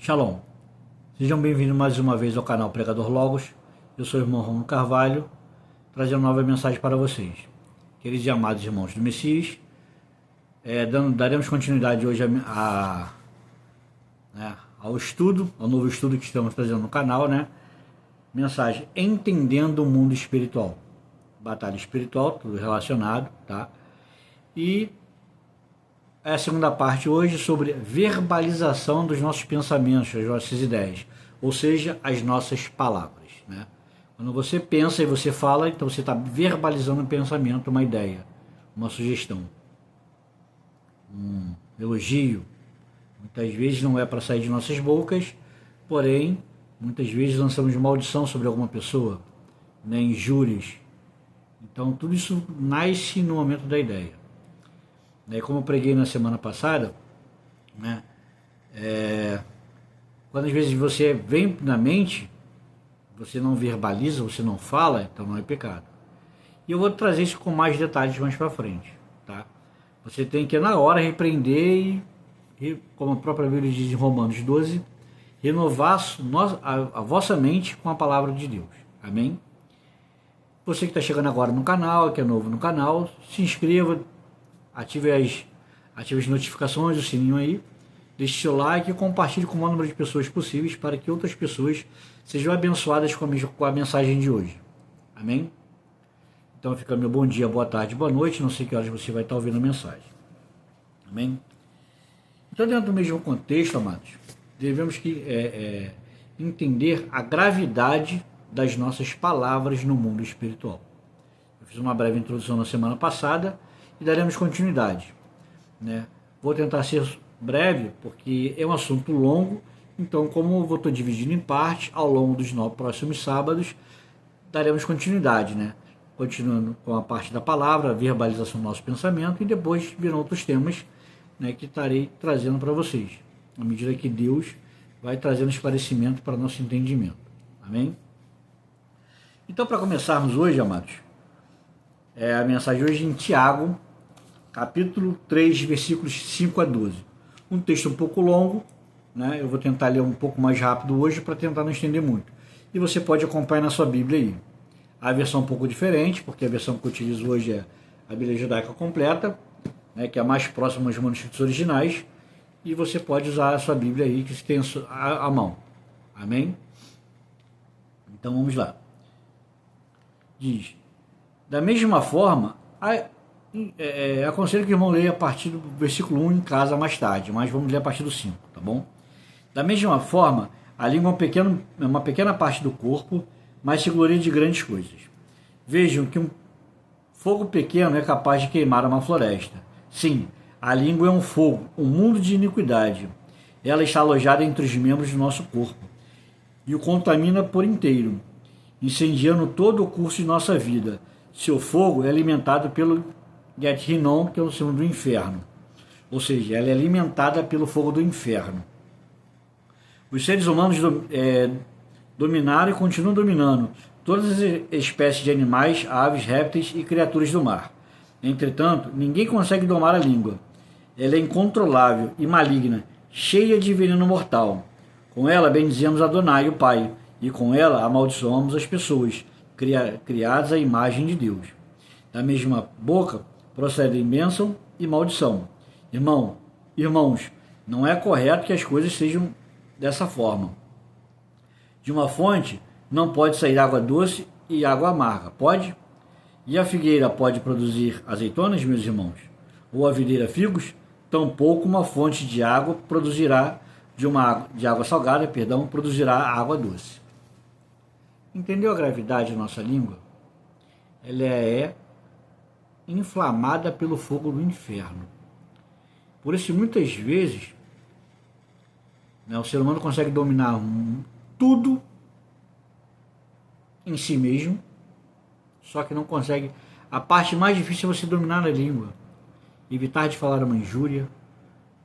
Shalom, sejam bem-vindos mais uma vez ao canal Pregador Logos. Eu sou o irmão Romulo Carvalho, trazendo nova mensagem para vocês. Queridos e amados irmãos do Messias, daremos continuidade hoje ao novo estudo que estamos trazendo no canal, Mensagem Entendendo o Mundo Espiritual. Batalha espiritual, tudo relacionado, tá? E a segunda parte hoje sobre verbalização dos nossos pensamentos, das nossas ideias, ou seja, as nossas palavras, Quando você pensa e você fala, então você está verbalizando um pensamento, uma ideia, uma sugestão, um elogio. Muitas vezes não é para sair de nossas bocas, porém, muitas vezes lançamos maldição sobre alguma pessoa, injúrias. Então, tudo isso nasce no momento da ideia. Como eu preguei na semana passada, quando às vezes você vem na mente, você não verbaliza, você não fala, então não é pecado. E eu vou trazer isso com mais detalhes mais para frente, tá? Você tem que na hora repreender e, como a própria Bíblia diz em Romanos 12, renovar a vossa mente com a palavra de Deus. Amém? Você que está chegando agora no canal, que é novo no canal, se inscreva, ative as notificações, o sininho aí, deixe seu like e compartilhe com o maior número de pessoas possíveis para que outras pessoas sejam abençoadas com a mensagem de hoje. Amém? Então fica meu bom dia, boa tarde, boa noite, não sei que horas você vai estar ouvindo a mensagem. Amém? Então, dentro do mesmo contexto, amados, devemos entender a gravidade das nossas palavras no mundo espiritual. Eu fiz uma breve introdução na semana passada e daremos continuidade. Vou tentar ser breve, porque é um assunto longo, então como eu vou estar dividindo em partes, ao longo dos 9 próximos sábados, daremos continuidade, continuando com a parte da palavra, a verbalização do nosso pensamento, e depois virão outros temas que estarei trazendo para vocês, à medida que Deus vai trazendo esclarecimento para nosso entendimento. Amém? Então, para começarmos hoje, amados, a mensagem hoje em Tiago, capítulo 3, versículos 5 a 12. Um texto um pouco longo, eu vou tentar ler um pouco mais rápido hoje para tentar não estender muito. E você pode acompanhar na sua Bíblia aí. A versão um pouco diferente, porque a versão que eu utilizo hoje é a Bíblia Judaica Completa, que é a mais próxima aos manuscritos originais, e você pode usar a sua Bíblia aí, que você tem à mão. Amém? Então vamos lá. Diz: da mesma forma, aconselho que o irmão leia a partir do versículo 1 em casa mais tarde, mas vamos ler a partir do 5, tá bom? Da mesma forma, a língua é uma pequena parte do corpo, mas se gloria de grandes coisas. Vejam que um fogo pequeno é capaz de queimar uma floresta. Sim, a língua é um fogo, um mundo de iniquidade. Ela está alojada entre os membros do nosso corpo e o contamina por inteiro, incendiando todo o curso de nossa vida. Seu fogo é alimentado pelo Get-Hinon, que é o símbolo do inferno. Ou seja, ela é alimentada pelo fogo do inferno. Os seres humanos dominaram e continuam dominando todas as espécies de animais, aves, répteis e criaturas do mar. Entretanto, ninguém consegue domar a língua. Ela é incontrolável e maligna, cheia de veneno mortal. Com ela bendizemos Adonai, o Pai, e com ela amaldiçoamos as pessoas, criadas à imagem de Deus. Da mesma boca procedem bênção e maldição. Irmãos, não é correto que as coisas sejam dessa forma. De uma fonte não pode sair água doce e água amarga, pode? E a figueira pode produzir azeitonas, meus irmãos? Ou a videira figos? Tampouco uma fonte de água produzirá, de água salgada, produzirá água doce. Entendeu a gravidade da nossa língua? Ela é inflamada pelo fogo do inferno. Por isso, muitas vezes, o ser humano consegue dominar tudo em si mesmo, só que não consegue. A parte mais difícil é você dominar a língua. Evitar de falar uma injúria,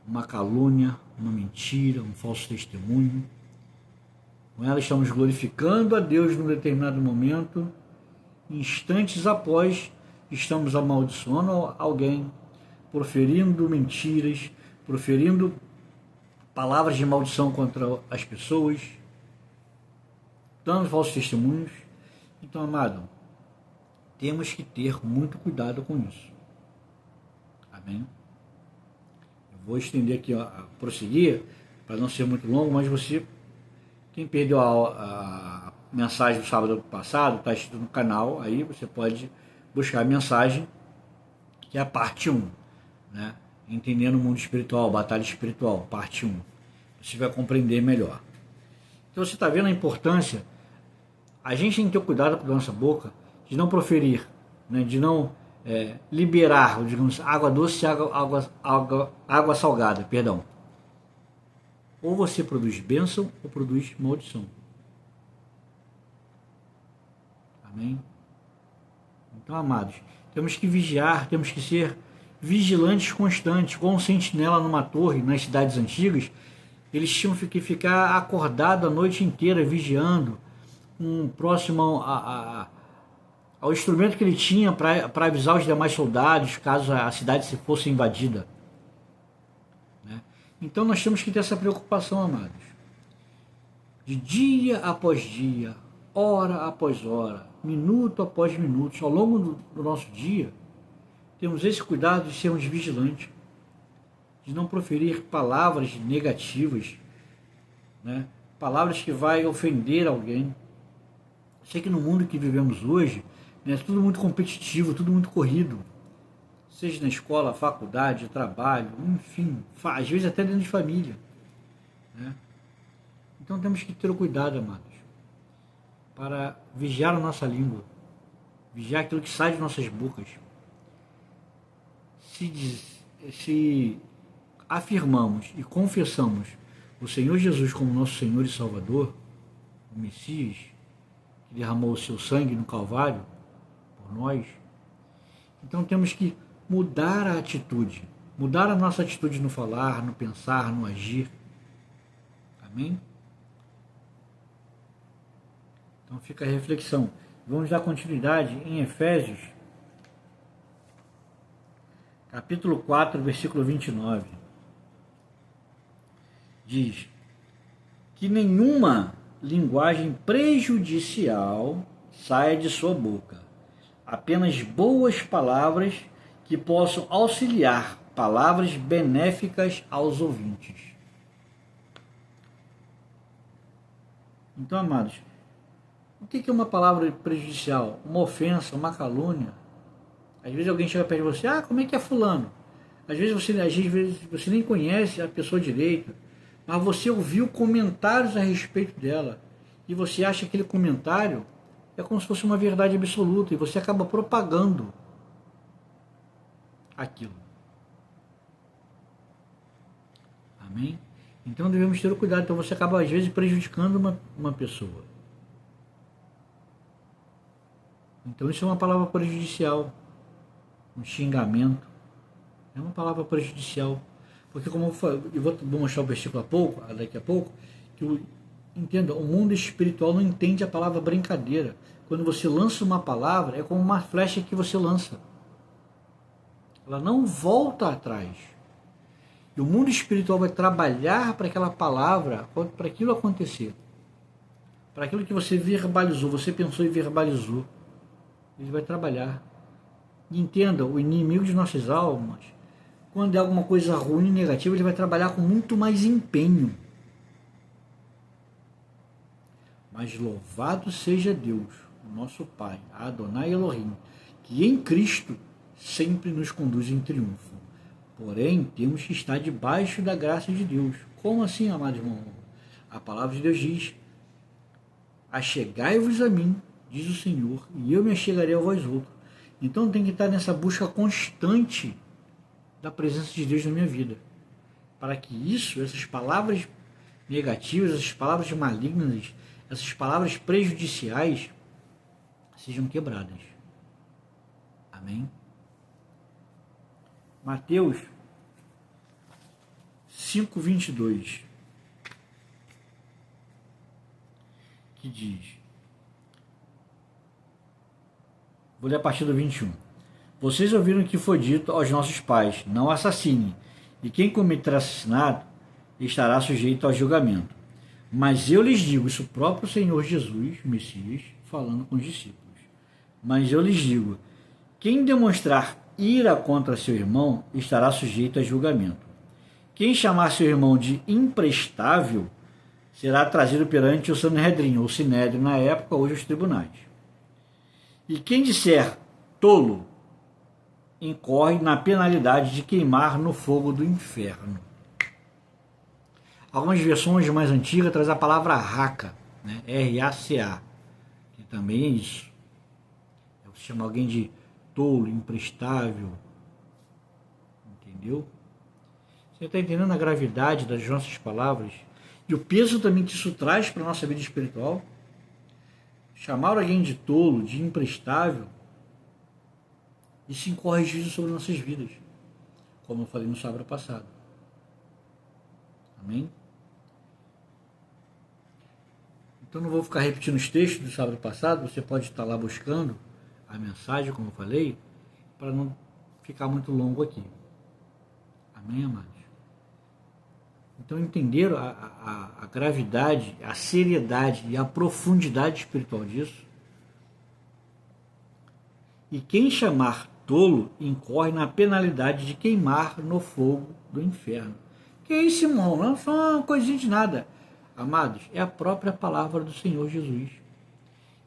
uma calúnia, uma mentira, um falso testemunho. Com ela estamos glorificando a Deus num determinado momento, instantes após estamos amaldiçoando alguém, proferindo mentiras, proferindo palavras de maldição contra as pessoas, dando falsos testemunhos. Então, amado, temos que ter muito cuidado com isso. Amém? Eu vou estender aqui, ó, prosseguir, para não ser muito longo, mas você, quem perdeu a mensagem do sábado passado, está escrito no canal, aí você pode buscar a mensagem, que é a parte 1, né? Entendendo o mundo espiritual, batalha espiritual, parte 1. Você vai compreender melhor. Então você está vendo a importância. A gente tem que ter cuidado com a nossa boca, de não proferir, né? De não liberar, digamos, água doce e água salgada, perdão. Ou você produz bênção ou produz maldição. Amém? Então, amados, temos que vigiar, temos que ser vigilantes constantes, como um sentinela numa torre nas cidades antigas. Eles tinham que ficar acordados a noite inteira, vigiando, próximo ao instrumento que ele tinha para avisar os demais soldados, caso a cidade se fosse invadida. Né? Então nós temos que ter essa preocupação, amados. De dia após dia, hora após hora, minuto após minuto, ao longo do nosso dia, temos esse cuidado de sermos vigilantes, de não proferir palavras negativas, né? Palavras que vai ofender alguém. Sei que no mundo que vivemos hoje, né, tudo muito competitivo, tudo muito corrido, seja na escola, faculdade, trabalho, enfim, às vezes até dentro de família, né? Então temos que ter o cuidado, amados, para vigiar a nossa língua, vigiar aquilo que sai de nossas bocas. Se afirmamos e confessamos o Senhor Jesus como nosso Senhor e Salvador, o Messias, que derramou o seu sangue no Calvário por nós, então temos que mudar a atitude, mudar a nossa atitude no falar, no pensar, no agir. Amém? Então fica a reflexão. Vamos dar continuidade em Efésios, capítulo 4, versículo 29. Diz que nenhuma linguagem prejudicial saia de sua boca, apenas boas palavras que possam auxiliar, palavras benéficas aos ouvintes. Então, amados, o que é uma palavra prejudicial? Uma ofensa, uma calúnia? Às vezes alguém chega perto de você, como é que é fulano? Às vezes você nem conhece a pessoa direito, mas você ouviu comentários a respeito dela, e você acha que aquele comentário é como se fosse uma verdade absoluta, e você acaba propagando aquilo. Amém? Então devemos ter o cuidado, então você acaba às vezes prejudicando uma pessoa. Então isso é uma palavra prejudicial, um xingamento, é uma palavra prejudicial. Porque como eu vou mostrar o versículo daqui a pouco, entenda, o mundo espiritual não entende a palavra brincadeira. Quando você lança uma palavra, é como uma flecha que você lança. Ela não volta atrás. E o mundo espiritual vai trabalhar para aquela palavra, para aquilo acontecer. Para aquilo que você verbalizou, você pensou e verbalizou. Ele vai trabalhar. E entenda, o inimigo de nossas almas, quando é alguma coisa ruim, negativa, ele vai trabalhar com muito mais empenho. Mas louvado seja Deus, o nosso Pai, Adonai Elohim, que em Cristo sempre nos conduz em triunfo. Porém, temos que estar debaixo da graça de Deus. Como assim, amado irmão? A palavra de Deus diz: achegai-vos a mim, diz o Senhor, e eu me achegarei a vós outros. Então tem que estar nessa busca constante da presença de Deus na minha vida, para que essas palavras negativas, essas palavras malignas, essas palavras prejudiciais sejam quebradas. Amém? Mateus 5:22, que diz, vou ler a partir do 21. Vocês ouviram que foi dito aos nossos pais, não assassine, e quem cometer assassinato, estará sujeito ao julgamento. Mas eu lhes digo, isso o próprio Senhor Jesus, Messias, falando com os discípulos. Mas eu lhes digo, quem demonstrar ira contra seu irmão estará sujeito a julgamento. Quem chamar seu irmão de imprestável será trazido perante o Sanhedrin, ou Sinédrio na época, hoje os tribunais. E quem disser tolo, incorre na penalidade de queimar no fogo do inferno. Algumas versões mais antigas trazem a palavra raca, né? R-A-C-A, que também é isso. Você chama alguém de tolo, imprestável, entendeu? Você está entendendo a gravidade das nossas palavras e o peso também que isso traz para a nossa vida espiritual? Chamar alguém de tolo, de imprestável, isso incorre juízo sobre nossas vidas, como eu falei no sábado passado. Amém? Então não vou ficar repetindo os textos do sábado passado, você pode estar lá buscando a mensagem, como eu falei, para não ficar muito longo aqui. Amém, amados? Então entenderam a gravidade, a seriedade e a profundidade espiritual disso? E quem chamar tolo incorre na penalidade de queimar no fogo do inferno. Que é isso, irmão? Não é só uma coisinha de nada. Amados, é a própria palavra do Senhor Jesus,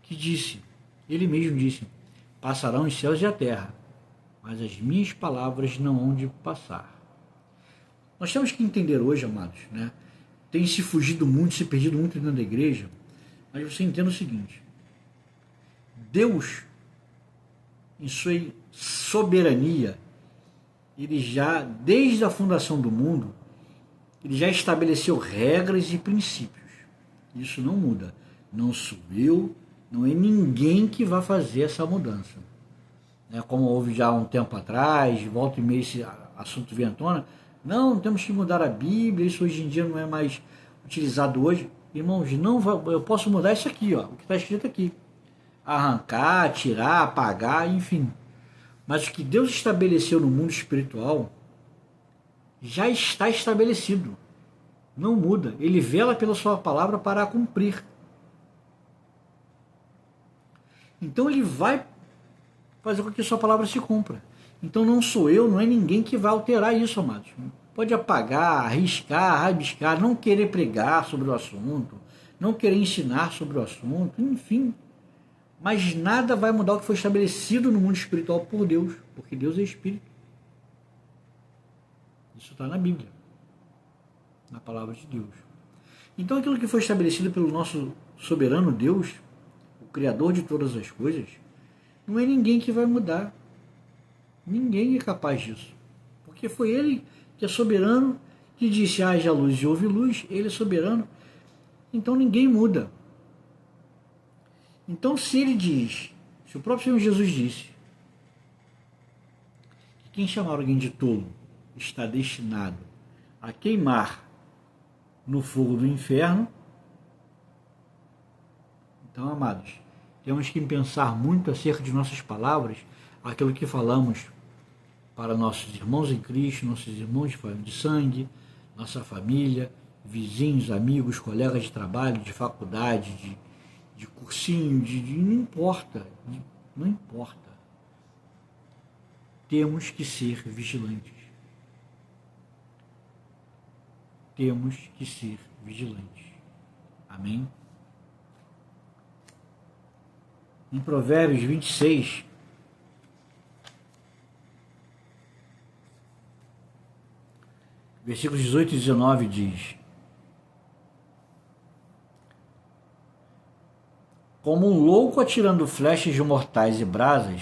que disse, ele mesmo disse, passarão os céus e a terra, mas as minhas palavras não hão de passar. Nós temos que entender hoje, amados, né? Tem se fugido muito, se perdido muito dentro da igreja, mas você entenda o seguinte, Deus, em sua soberania, ele já, desde a fundação do mundo, ele já estabeleceu regras e princípios. Isso não muda. Não sou eu, não é ninguém que vai fazer essa mudança. Como houve já um tempo atrás, volta e meia esse assunto vem à tona, não, temos que mudar a Bíblia, isso hoje em dia não é mais utilizado hoje. Irmãos, não, eu posso mudar isso aqui, ó, o que está escrito aqui. Arrancar, tirar, apagar, enfim. Mas o que Deus estabeleceu no mundo espiritual já está estabelecido. Não muda. Ele vela pela sua palavra para a cumprir. Então ele vai fazer com que a sua palavra se cumpra. Então não sou eu, não é ninguém que vai alterar isso, amados. Pode apagar, arriscar, rabiscar, não querer pregar sobre o assunto, não querer ensinar sobre o assunto, enfim. Mas nada vai mudar o que foi estabelecido no mundo espiritual por Deus, porque Deus é Espírito. Isso está na Bíblia, na palavra de Deus. Então aquilo que foi estabelecido pelo nosso soberano Deus, o Criador de todas as coisas, não é ninguém que vai mudar. Ninguém é capaz disso. Porque foi Ele que é soberano, que disse, haja luz e houve luz, Ele é soberano. Então ninguém muda. Então se Ele diz, se o próprio Senhor Jesus disse, que quem chamar alguém de tolo está destinado a queimar no fogo do inferno, então, amados, temos que pensar muito acerca de nossas palavras, aquilo que falamos para nossos irmãos em Cristo, nossos irmãos de sangue, nossa família, vizinhos, amigos, colegas de trabalho, de faculdade, de cursinho, não importa, não importa. Temos que ser vigilantes. Temos que ser vigilantes. Amém? Em Provérbios 26, versículos 18 e 19 diz: como um louco atirando flechas de mortais e brasas,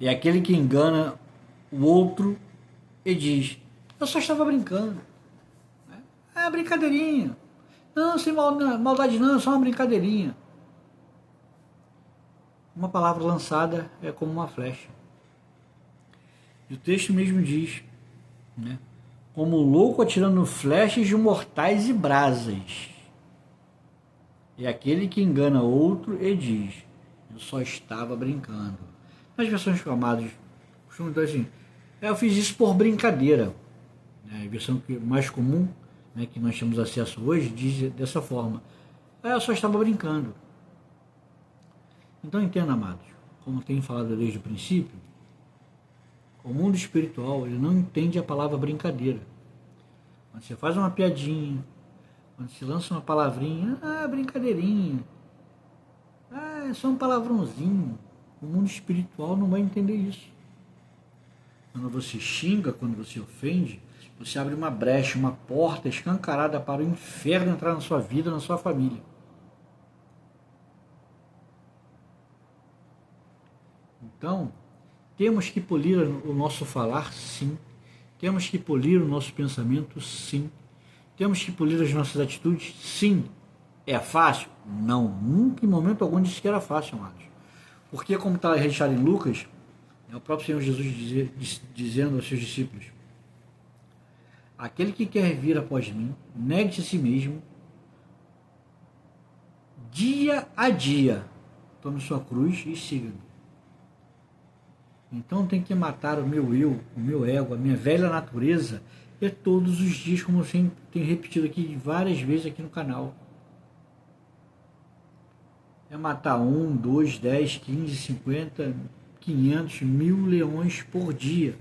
é aquele que engana o outro e diz, eu só estava brincando. É brincadeirinha. Não, sem maldade não, é só uma brincadeirinha. Uma palavra lançada é como uma flecha. E o texto mesmo diz, né? Como o louco atirando flechas de mortais e brasas. É aquele que engana outro e diz, eu só estava brincando. Nas versões amadas, costumam dizer assim, eu fiz isso por brincadeira. A versão mais comum, né, que nós temos acesso hoje, diz dessa forma: eu só estava brincando. Então entenda, amados, como tenho falado desde o princípio, o mundo espiritual ele não entende a palavra brincadeira. Quando você faz uma piadinha, quando você lança uma palavrinha, brincadeirinha, é só um palavrãozinho. O mundo espiritual não vai entender isso. Quando você xinga, quando você ofende, você abre uma brecha, uma porta escancarada para o inferno entrar na sua vida, na sua família. Então, temos que polir o nosso falar, sim. Temos que polir o nosso pensamento, sim. Temos que polir as nossas atitudes, sim. É fácil? Não. Nunca em momento algum disse que era fácil, amados. Porque, como está registrado em Lucas, é o próprio Senhor Jesus dizendo aos seus discípulos: aquele que quer vir após mim, negue-se a si mesmo, dia a dia, tome sua cruz e siga-me. Então tem que matar o meu eu, o meu ego, a minha velha natureza, e todos os dias, como eu sempre tenho repetido aqui várias vezes aqui no canal. É matar 1, 2, 10, 15, 50, 500, 1000 leões por dia.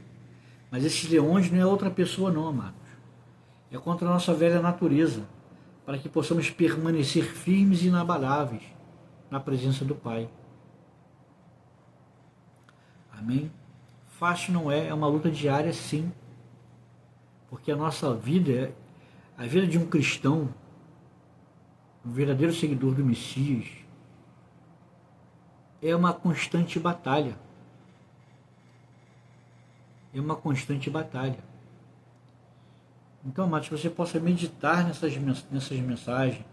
Mas esses leões não é outra pessoa não, amados. É contra a nossa velha natureza, para que possamos permanecer firmes e inabaláveis na presença do Pai. Amém? Fácil não é uma luta diária, sim. Porque a nossa vida, a vida de um cristão, um verdadeiro seguidor do Messias, é uma constante batalha. É uma constante batalha. Então, amados, que você possa meditar nessas mensagens.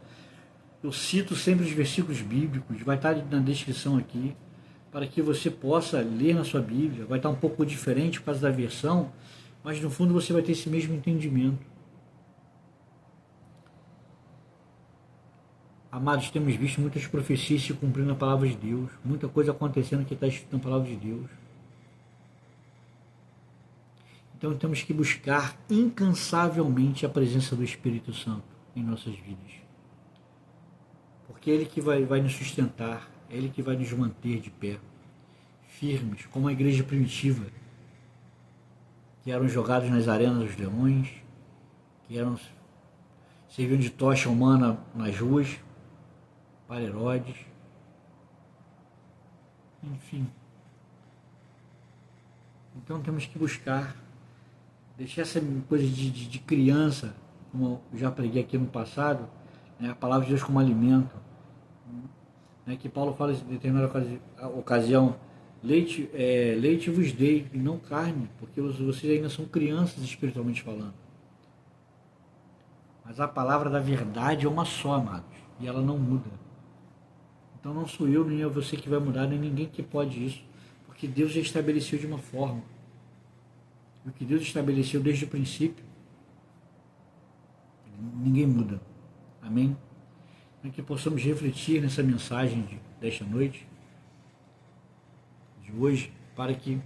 Eu cito sempre os versículos bíblicos, vai estar na descrição aqui, para que você possa ler na sua Bíblia. Vai estar um pouco diferente por causa da versão, mas no fundo você vai ter esse mesmo entendimento. Amados, temos visto muitas profecias se cumprindo na palavra de Deus, muita coisa acontecendo que está escrito na palavra de Deus. Então temos que buscar incansavelmente a presença do Espírito Santo em nossas vidas. Porque é Ele que vai nos sustentar, é Ele que vai nos manter de pé, firmes, como a igreja primitiva, que eram jogados nas arenas dos leões, que serviam de tocha humana nas ruas, para Herodes, enfim. Então temos que buscar, deixar essa coisa de criança, como eu já preguei aqui no passado, né, a palavra de Deus como alimento, né, que Paulo fala em determinada ocasião: leite vos dei e não carne, porque vocês ainda são crianças espiritualmente falando. Mas a palavra da verdade é uma só, amados, e ela não muda. Então não sou eu nem é você que vai mudar, nem ninguém que pode isso, porque Deus já estabeleceu de uma forma. O que Deus estabeleceu desde o princípio, ninguém muda. Amém? Para que possamos refletir nessa mensagem desta noite, de hoje, para que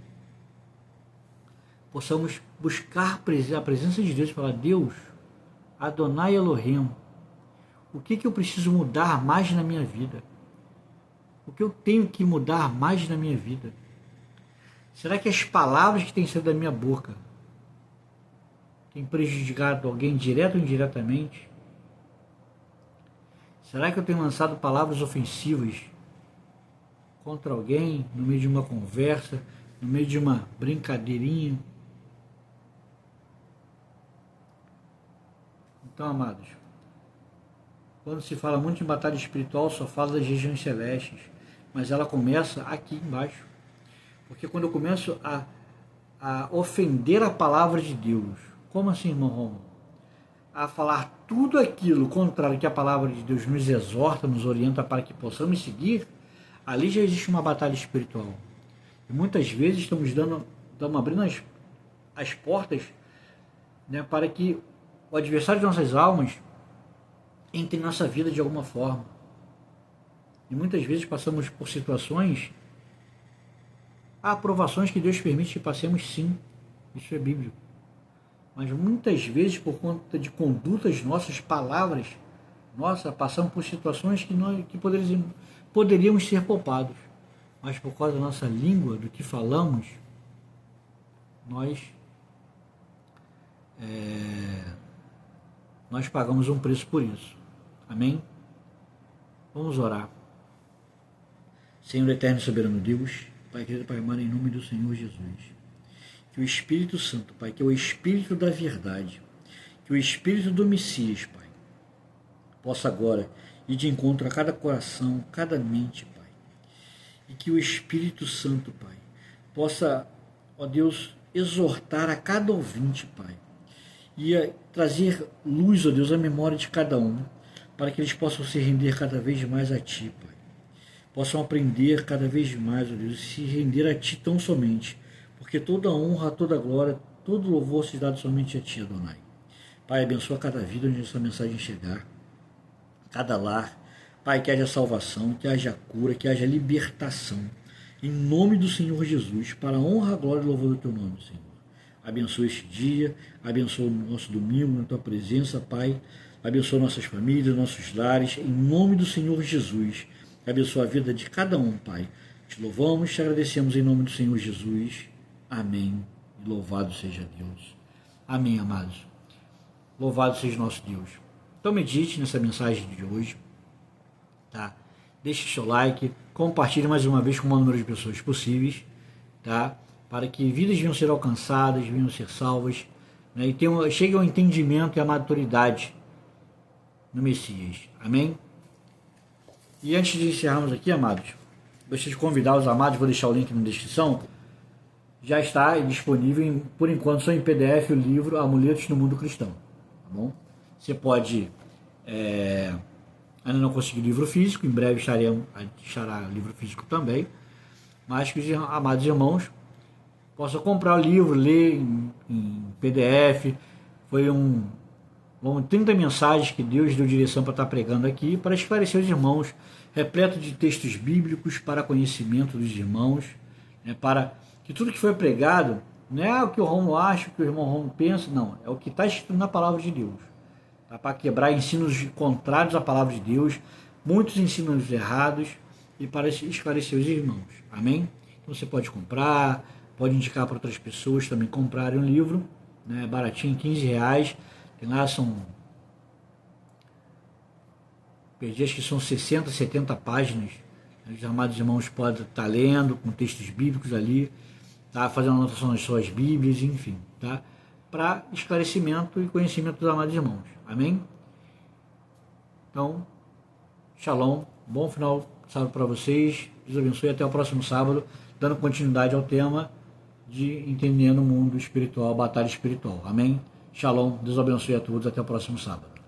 possamos buscar a presença de Deus e falar: Deus, Adonai Elohim, o que eu preciso mudar mais na minha vida? O que eu tenho que mudar mais na minha vida? Será que as palavras que têm saído da minha boca têm prejudicado alguém direto ou indiretamente? Será que eu tenho lançado palavras ofensivas contra alguém no meio de uma conversa, no meio de uma brincadeirinha? Então, amados, quando se fala muito em batalha espiritual, só fala das regiões celestes, mas ela começa aqui embaixo. Porque quando eu começo a ofender a palavra de Deus, como assim, irmão Romulo? A falar tudo aquilo contrário que a palavra de Deus nos exorta, nos orienta para que possamos seguir, ali já existe uma batalha espiritual. E muitas vezes estamos abrindo as portas, né, para que o adversário de nossas almas entre em nossa vida de alguma forma. E muitas vezes passamos por situações, aprovações que Deus permite que passemos, sim, isso é bíblico. mas muitas vezes por conta de condutas nossas, palavras nossas, passamos por situações que poderíamos ser poupados, mas por causa da nossa língua, do que falamos, nós pagamos um preço por isso. Amém? Vamos orar. Senhor eterno e soberano Deus, Pai querido, Pai amado, em nome do Senhor Jesus, que o Espírito Santo, Pai, que é o Espírito da verdade, que o Espírito do Messias, Pai, possa agora ir de encontro a cada coração, cada mente, Pai, e que o Espírito Santo, Pai, possa, ó Deus, exortar a cada ouvinte, Pai, e trazer luz, ó Deus, à memória de cada um, para que eles possam se render cada vez mais a Ti, Pai. Possam aprender cada vez mais, ó Deus, e se render a Ti tão somente, porque toda honra, toda glória, todo louvor se dá somente a Ti, Adonai. Pai, abençoa cada vida onde essa mensagem chegar, cada lar, Pai, que haja salvação, que haja cura, que haja libertação, em nome do Senhor Jesus, para a honra, a glória e louvor do Teu nome, Senhor. Abençoa este dia, abençoa o nosso domingo na Tua presença, Pai, abençoa nossas famílias, nossos lares, em nome do Senhor Jesus. Abençoa a vida de cada um, Pai. Te louvamos, te agradecemos em nome do Senhor Jesus. Amém. E louvado seja Deus. Amém, amados. Louvado seja nosso Deus. Então medite nessa mensagem de hoje. Tá? Deixe seu like, compartilhe mais uma vez com o maior número de pessoas possíveis, tá? Para que vidas venham ser alcançadas, venham ser salvas, né? E chegue ao entendimento e à maturidade no Messias. Amém? E antes de encerrarmos aqui, amados, gostaria de convidar os amados, vou deixar o link na descrição, já está disponível, por enquanto, só em PDF, o livro Amuletos no Mundo Cristão. Tá bom? Você pode, ainda não conseguiu livro físico, em breve estará livro físico também, mas que os amados irmãos possam comprar o livro, ler em PDF. Vão 30 mensagens que Deus deu direção para estar pregando aqui, para esclarecer os irmãos, repleto de textos bíblicos para conhecimento dos irmãos, né, para que tudo que foi pregado não é o que o Romulo acha, o que o irmão Romulo pensa, não, é o que está escrito na palavra de Deus, tá, para quebrar ensinos contrários à palavra de Deus, muitos ensinos errados, e para esclarecer os irmãos. Amém? Então você pode comprar, pode indicar para outras pessoas também comprarem um livro, né, baratinho, R$15. Tem lá, perdi, acho que são 60, 70 páginas. Os amados irmãos podem estar lendo, com textos bíblicos ali, tá? Fazendo anotação nas suas bíblias, enfim, tá? Para esclarecimento e conhecimento dos amados irmãos. Amém? Então, shalom, bom final de sábado para vocês. Deus abençoe, até o próximo sábado, dando continuidade ao tema de entendendo o mundo espiritual, batalha espiritual. Amém? Shalom, Deus abençoe a todos, até o próximo sábado.